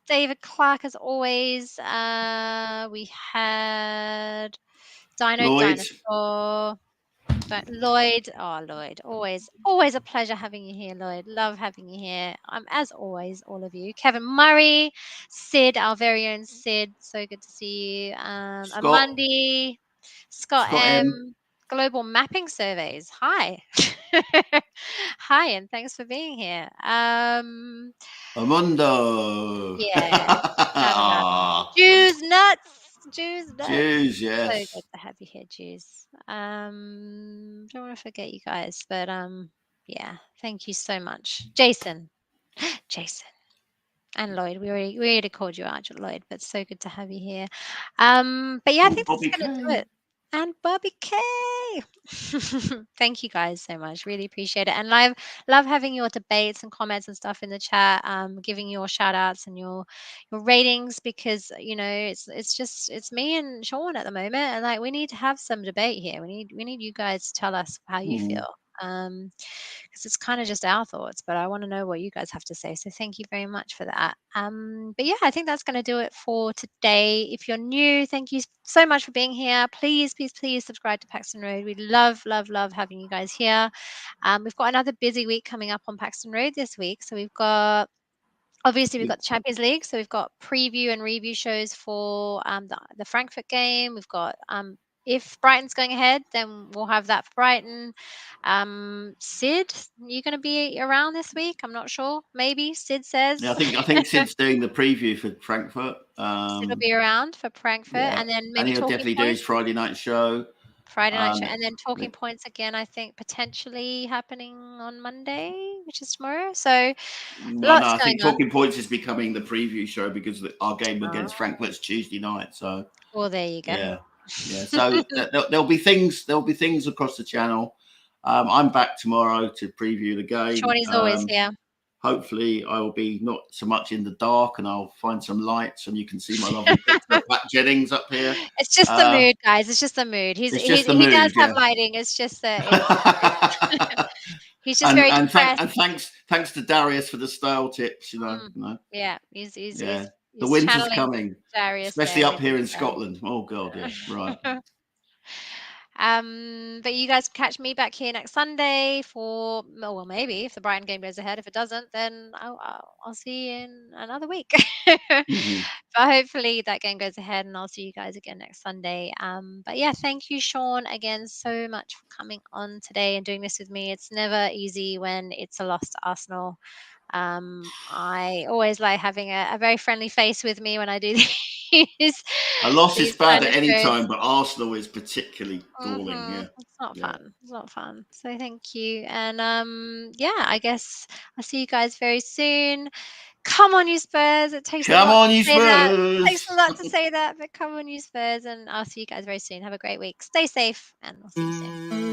David Clark, as always. We had Dino Lloyd, Dinosaur. Lloyd, oh Lloyd, always a pleasure having you here, Lloyd. Love having you here. As always, all of you. Kevin Murray, Sid, our very own Sid. So good to see you. Scott, Amandi, Scott Scott M, M. Global Mapping Surveys. Hi, hi, and thanks for being here. Amundo. Yeah, shout it out. Jews nuts, Jews nuts. Jews, So good yes. to have you here, Jews. Don't want to forget you guys, but yeah, thank you so much, Jason, Jason, and Lloyd. We already called you out, Lloyd, but so good to have you here. But yeah, I Oh, think that's Bobby gonna do K. it. And Bobby K. Thank you guys so much. Really appreciate it. And love having your debates and comments and stuff in the chat, giving your shout outs and your ratings because it's me and Sean at the moment and like we need to have some debate here. We need you guys to tell us how you Hmm. feel. Because it's kind of just our thoughts, but I want to know what you guys have to say. So thank you very much for that. But yeah, I think that's going to do it for today. If you're new, thank you so much for being here. Please, please, please subscribe to Paxton Road. We love, love, love having you guys here. We've got another busy week coming up on Paxton Road this week. So we've got Obviously, we've got the Champions League, so we've got preview and review shows for the Frankfurt game. We've got if Brighton's going ahead, then we'll have that for Brighton. Sid, you going to be around this week? I'm not sure. Maybe Sid says. Yeah, I think Sid's doing the preview for Frankfurt. Sid will be around for Frankfurt, Yeah, and then and maybe he'll talking definitely do his points. Friday night show. Friday night show, and then talking points again. I think potentially happening on Monday, which is tomorrow. So No, lots I think going on. Talking Points is becoming the preview show because our game against Oh, Frankfurt's Tuesday night. So well, there you go. yeah. So there'll be things across the channel. I'm back tomorrow to preview the game. Shawnee's always here. Hopefully, I will be not so much in the dark, and I'll find some lights, and you can see my lovely picture of Pat Jennings up here. It's just the mood, guys. It's just the mood. He does have lighting. It's just that he's just very depressed. Thanks to Darius for the style tips. You know. Yeah, he's the winter's coming, Darius especially up here in Scotland. Oh God, yeah, right. But you guys can catch me back here next Sunday for, well, maybe if the Brighton game goes ahead. If it doesn't, then I'll see you in another week. But hopefully that game goes ahead, and I'll see you guys again next Sunday. But yeah, thank you, Sean, again so much for coming on today and doing this with me. It's never easy when it's a loss to Arsenal. I always like having a very friendly face with me when I do these. A loss is bad at any time, but Arsenal is particularly galling. Yeah, it's not fun. It's not fun. So thank you, and yeah, I guess I'll see you guys very soon. Come on, you Spurs! It takes a lot to say that. It takes a lot to say that, but come on, you Spurs, and I'll see you guys very soon. Have a great week. Stay safe, and we'll see you soon.